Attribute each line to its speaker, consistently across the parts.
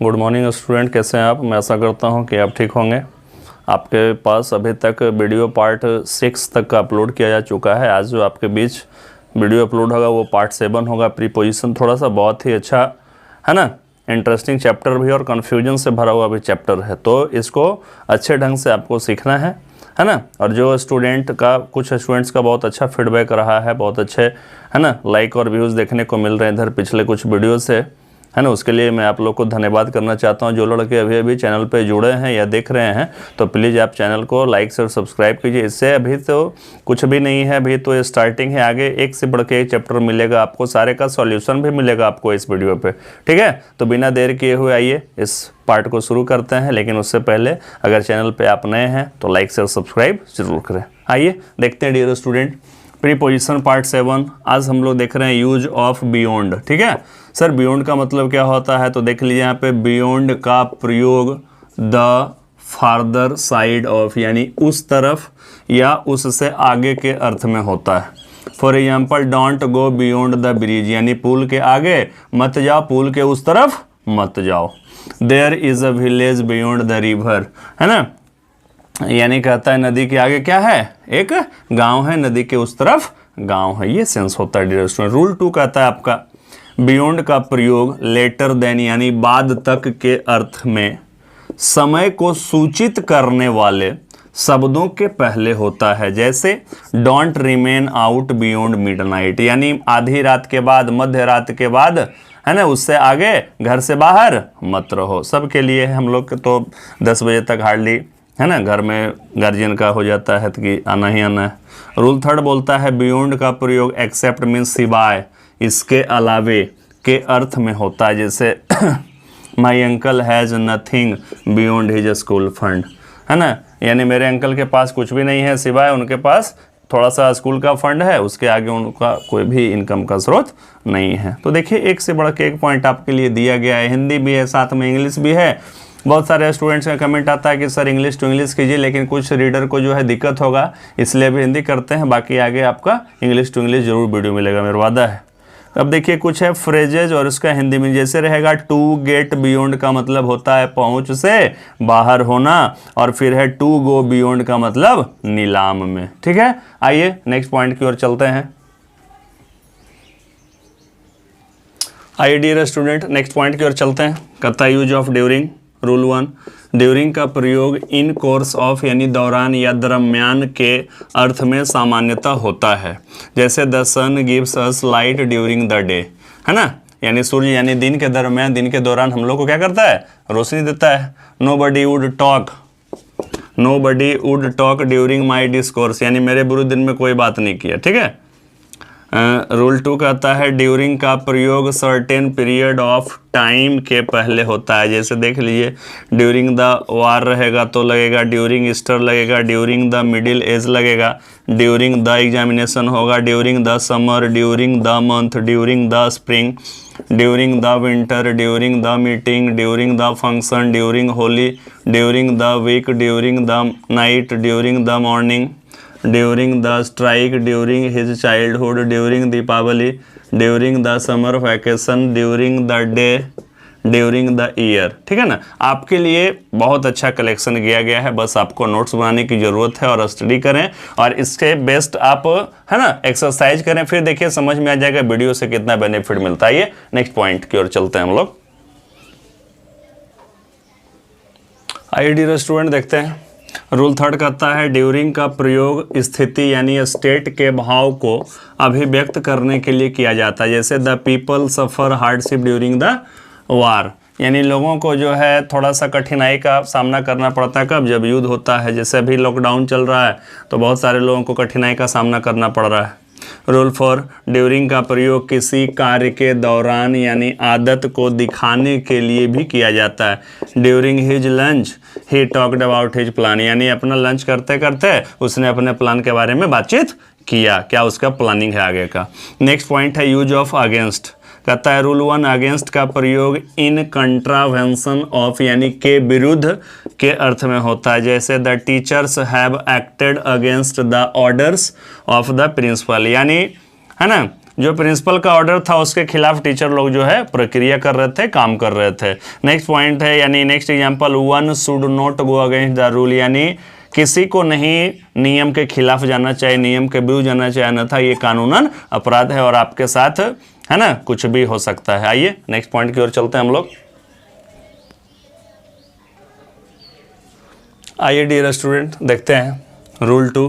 Speaker 1: Good morning student, कैसे हैं आप। मैं आशा करता हूं कि आप ठीक होंगे। आपके पास अभी तक वीडियो पार्ट 6 तक का अपलोड किया जा चुका है। आज जो आपके बीच वीडियो अपलोड होगा वो पार्ट 7 होगा। प्रीपोजिशन थोड़ा सा बहुत ही अच्छा है ना, इंटरेस्टिंग चैप्टर भी और कन्फ्यूजन से भरा हुआ भी चैप्टर है, तो इसको अच्छे ढंग से आपको सीखना है ना। और जो कुछ स्टूडेंट्स का बहुत अच्छा फीडबैक रहा है, बहुत अच्छे है ना लाइक और व्यूज़ देखने को मिल रहे हैं इधर पिछले कुछ वीडियो से, है ना। उसके लिए मैं आप लोग को धन्यवाद करना चाहता हूं। जो लड़के अभी अभी चैनल पे जुड़े हैं या देख रहे हैं तो प्लीज़ आप चैनल को लाइक से और सब्सक्राइब कीजिए। इससे अभी तो कुछ भी नहीं है, अभी तो ये स्टार्टिंग है। आगे एक से बढ़ के एक चैप्टर मिलेगा आपको, सारे का सॉल्यूशन भी मिलेगा आपको इस वीडियो पे, ठीक है। तो बिना देर किए हुए आइए इस पार्ट को शुरू करते हैं। लेकिन उससे पहले अगर चैनल पर आप नए हैं तो लाइक से और सब्सक्राइब जरूर करें। आइए देखते हैं डियर स्टूडेंट, प्रीपोजिशन पार्ट 7। आज हम लोग देख रहे हैं यूज ऑफ बियॉन्ड, ठीक है। सर बियॉन्ड का मतलब क्या होता है, तो देख लीजिए यहाँ पे बियॉन्ड का प्रयोग द फार्दर साइड ऑफ, यानी उस तरफ या उससे आगे के अर्थ में होता है। For example don't go beyond the bridge, यानी पुल के आगे मत जाओ, पुल के उस तरफ मत जाओ। There is a village beyond the river, है ना, यानी कहता है नदी के आगे क्या है, एक गांव है, नदी के उस तरफ गांव है। ये सेंस होता है डियर स्टूडेंट। रूल 2 कहता है आपका बियॉन्ड का प्रयोग लेटर देन, यानी बाद तक के अर्थ में समय को सूचित करने वाले शब्दों के पहले होता है। जैसे don't remain out beyond midnight, यानी आधी रात के बाद, मध्य रात के बाद, है ना, उससे आगे घर से बाहर मत रहो। सबके लिए है, हम लोग तो 10 बजे तक हार्डली, है ना, घर में गार्जियन का हो जाता है कि आना ही आना है। रूल 3 बोलता है बियॉन्ड का प्रयोग एक्सेप्ट मीन्स सिवाय, इसके अलावे के अर्थ में होता है। जैसे my uncle has nothing beyond his school fund, है ना, यानी मेरे अंकल के पास कुछ भी नहीं है सिवाय उनके पास थोड़ा सा स्कूल का फंड है, उसके आगे उनका कोई भी इनकम का स्रोत नहीं है। तो देखिए एक से बढ़ के एक पॉइंट आपके लिए दिया गया है। हिंदी भी है, साथ में इंग्लिश भी है। बहुत सारे स्टूडेंट्स का कमेंट आता है कि सर इंग्लिश टू इंग्लिश कीजिए, लेकिन कुछ रीडर को जो है दिक्कत होगा, इसलिए भी हिंदी करते हैं। बाकी आगे आपका इंग्लिश टू इंग्लिश जरूर वीडियो मिलेगा, मेरा वादा है। अब देखिए कुछ है फ्रेजेज और उसका हिंदी में जैसे रहेगा टू गेट बियॉन्ड का मतलब होता है पहुंच से बाहर होना, और फिर है टू गो बियॉन्ड का मतलब नीलाम में, ठीक है। आइए नेक्स्ट पॉइंट की ओर चलते हैं। आइए डियर स्टूडेंट नेक्स्ट पॉइंट की ओर चलते हैं। कहता है use of during. Rule 1, during का प्रयोग इन कोर्स ऑफ, यानी दौरान या दरम्यान के अर्थ में सामान्यतः होता है। जैसे the sun gives us light during the day, है ना, यानी सूर्य यानी दिन के दरम्यान, दिन के दौरान हम लोग को क्या करता है, रोशनी देता है। Nobody would talk during my discourse, यानी मेरे बुरे दिन में कोई बात नहीं किया, ठीक है। रूल 2 कहता है ड्यूरिंग का प्रयोग सर्टेन पीरियड ऑफ टाइम के पहले होता है। जैसे देख लीजिए ड्यूरिंग द वार रहेगा तो लगेगा ड्यूरिंग ईस्टर लगेगा, ड्यूरिंग द मिडिल एज लगेगा, ड्यूरिंग द एग्जामिनेशन होगा, during the summer, during the month, during the spring, during the winter, during the meeting, during the function, during Holi, during the week, during the night, during the morning, during the strike, during his childhood, during Deepawali, during the summer vacation, during the day, during the year, ठीक है ना। आपके लिए बहुत अच्छा collection किया गया है, बस आपको नोट्स बनाने की ज़रूरत है और स्टडी करें, और इसके बेस्ट आप, है ना, एक्सरसाइज करें, फिर देखिए समझ में आ जाएगा वीडियो से कितना बेनिफिट मिलता है। ये नेक्स्ट पॉइंट की ओर चलते हैं हम लोग। आइए डियर स्टूडेंट देखते हैं। रूल 3 कहता है ड्यूरिंग का प्रयोग स्थिति यानी स्टेट के भाव को अभिव्यक्त करने के लिए किया जाता है। जैसे the people suffer hardship during the war, यानी लोगों को जो है थोड़ा सा कठिनाई का सामना करना पड़ता है। कब, जब युद्ध होता है। जैसे अभी लॉकडाउन चल रहा है तो बहुत सारे लोगों को कठिनाई का सामना करना पड़ रहा है। रूल 4, ड्यूरिंग का प्रयोग किसी कार्य के दौरान यानी आदत को दिखाने के लिए भी किया जाता है। During his lunch he talked about his plan, यानी अपना लंच करते करते उसने अपने प्लान के बारे में बातचीत किया, क्या उसका प्लानिंग है आगे का। नेक्स्ट पॉइंट है यूज ऑफ अगेंस्ट। कहता है रूल 1, अगेंस्ट का प्रयोग इन कंट्रावेंशन ऑफ, यानी के विरुद्ध के अर्थ में होता है। जैसे the teachers have acted against the orders of the principal, यानी, है ना, जो प्रिंसिपल का ऑर्डर था उसके खिलाफ टीचर लोग जो है प्रक्रिया कर रहे थे, काम कर रहे थे। नेक्स्ट पॉइंट है यानी next example, one should not go against the rule, यानी किसी को नहीं नियम के खिलाफ जाना चाहिए, नियम के विरुद्ध जाना चाहिए, अन्यथा ये कानूनन अपराध है और आपके साथ है ना कुछ भी हो सकता है। आइए नेक्स्ट पॉइंट की ओर चलते हैं हम लोग। आइए डियर स्टूडेंट देखते हैं रूल 2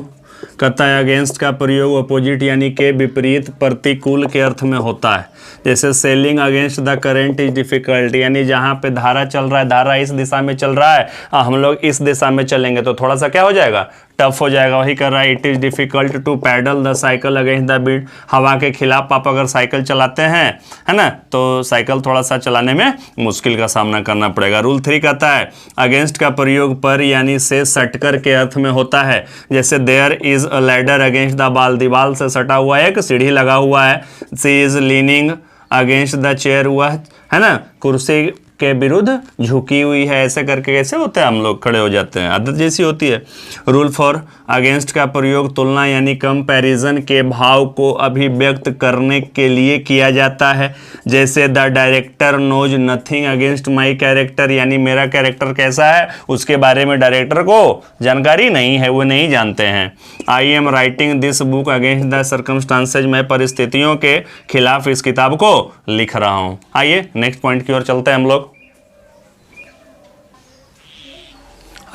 Speaker 1: कहता है अगेंस्ट का प्रयोग अपोजिट यानी के विपरीत प्रतिकूल के अर्थ में होता है। जैसे selling against the current is difficult, यानी जहाँ पे धारा चल रहा है, धारा इस दिशा में चल रहा है, हम लोग इस दिशा में चलेंगे तो थोड़ा सा क्या हो जाएगा, टफ हो जाएगा। वही कर रहा है it is difficult to pedal the cycle against the wind, हवा के खिलाफ आप अगर साइकिल चलाते हैं है ना तो साइकिल थोड़ा सा चलाने में मुश्किल का सामना करना पड़ेगा। रूल 3 कहता है अगेंस्ट का प्रयोग पर यानी से सटकर के अर्थ में होता है। जैसे there is a ladder against the wall, दीवार से सटा हुआ है, एक सीढ़ी लगा हुआ है। She is leaning against the chair, हुआ है ना कुर्सी के विरुद्ध झुकी हुई है। ऐसे करके कैसे होते हैं हम लोग खड़े हो जाते हैं, आदत जैसी होती है। रूल 4 अगेंस्ट का प्रयोग तुलना यानी कंपैरिजन के भाव को अभिव्यक्त करने के लिए किया जाता है। जैसे the director knows nothing against my character, यानी मेरा कैरेक्टर कैसा है उसके बारे में डायरेक्टर को जानकारी नहीं है, वो नहीं जानते हैं। I am writing this book against the circumstances, मैं परिस्थितियों के खिलाफ इस किताब को लिख रहा हूँ। आइए नेक्स्ट पॉइंट की ओर चलते हैं हम लोग।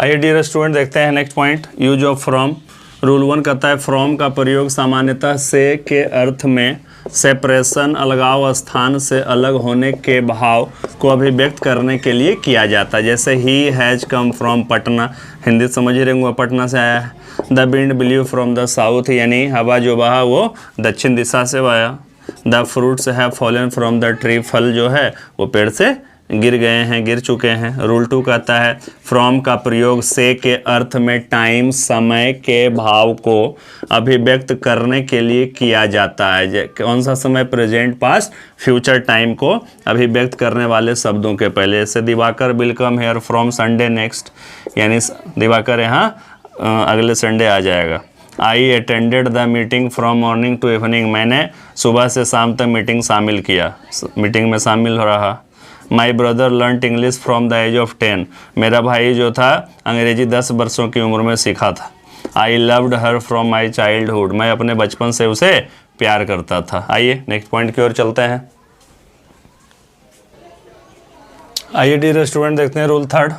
Speaker 1: आइए डियर स्टूडेंट देखते हैं next point, use of from. Rule 1 कहता है फ्रॉम का प्रयोग सामान्यतः से के अर्थ में सेपरेशन, अलगाव, स्थान से अलग होने के भाव को अभिव्यक्त करने के लिए किया जाता है। जैसे he has come from Patna, Hindi समझ ही रहेंगे, पटना से आया है। The wind blue from the south, यानी हवा जो बहा वो दक्षिण दिशा से बहा। The fruits have fallen from the tree, फल जो है वो पेड़ से गिर गए हैं, गिर चुके हैं। रूल 2 कहता है फ्रॉम का प्रयोग से के अर्थ में टाइम, समय के भाव को अभिव्यक्त करने के लिए किया जाता है। कौन सा समय, प्रेजेंट, पास्ट, फ्यूचर टाइम को अभिव्यक्त करने वाले शब्दों के पहले। जैसे Diwakar will come here from Sunday next, यानी दिवाकर यहाँ अगले संडे आ जाएगा। I attended the meeting from morning to evening, मैंने सुबह से शाम तक मीटिंग शामिल किया, मीटिंग में शामिल हो रहा। My brother learned English from the age of 10, मेरा भाई जो था अंग्रेजी 10 वर्षों की उम्र में सीखा था। I loved her from my childhood, मैं अपने बचपन से उसे प्यार करता था। आइए नेक्स्ट पॉइंट की ओर चलते हैं। आइए डियर स्टूडेंट देखते हैं रूल 3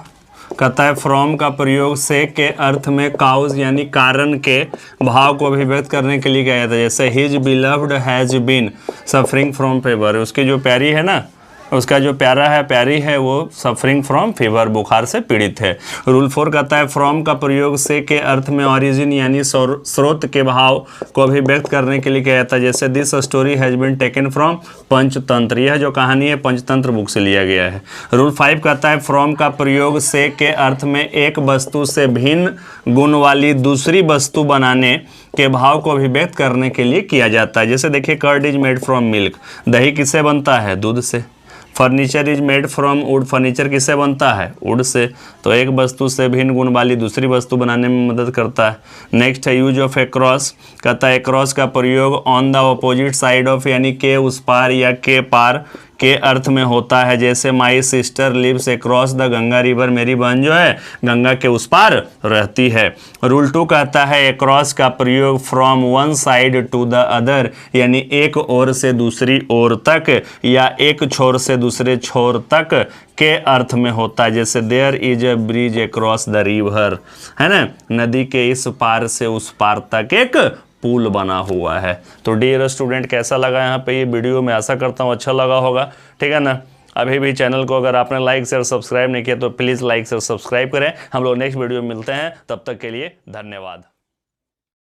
Speaker 1: कहता है फ्रॉम का प्रयोग से के अर्थ में काउज यानी कारण के भाव को अभिव्यक्त करने के लिए किया जाता है। जैसे his beloved has been suffering from fever, उसकी जो प्यारी है ना, उसका जो प्यारा है, प्यारी है, वो सफरिंग फ्रॉम फीवर, बुखार से पीड़ित है। रूल 4 कहता है फ्रॉम का प्रयोग से के अर्थ में ओरिजिन यानी स्रोत के भाव को अभिव्यक्त करने के लिए किया जाता है। जैसे this story has been taken from Panchatantra, यह जो कहानी है पंचतंत्र बुक से लिया गया है। रूल 5 कहता है फ्रॉम का प्रयोग से के अर्थ में एक वस्तु से भिन्न गुण वाली दूसरी वस्तु बनाने के भाव को अभिव्यक्त करने के लिए किया जाता है। जैसे देखिए curd is made from milk, दही किससे बनता है, दूध से। Furniture is made from wood, furniture किससे बनता है, वुड से। तो एक वस्तु से भिन्न गुण वाली दूसरी वस्तु बनाने में मदद करता है। नेक्स्ट है यूज ऑफ एक्रॉस, कहता है एक्रॉस का प्रयोग on the opposite side of यानी के उस पार या के पार के अर्थ में होता है। जैसे my sister lives across the Ganga river, मेरी बहन जो है गंगा के उस पार रहती है। रूल 2 कहता है अक्रॉस का प्रयोग from one side to the other यानी एक ओर से दूसरी ओर तक या एक छोर से दूसरे छोर तक के अर्थ में होता है। जैसे there is a bridge across the river, है ना, नदी के इस पार से उस पार तक एक पुल बना हुआ है। तो डियर स्टूडेंट कैसा लगा यहाँ पे ये वीडियो, मैं आशा करता हूँ अच्छा लगा होगा, ठीक है ना। अभी भी चैनल को अगर आपने लाइक शेयर सब्सक्राइब नहीं किया तो प्लीज़ लाइक शेयर सब्सक्राइब करें। हम लोग नेक्स्ट वीडियो में मिलते हैं, तब तक के लिए धन्यवाद।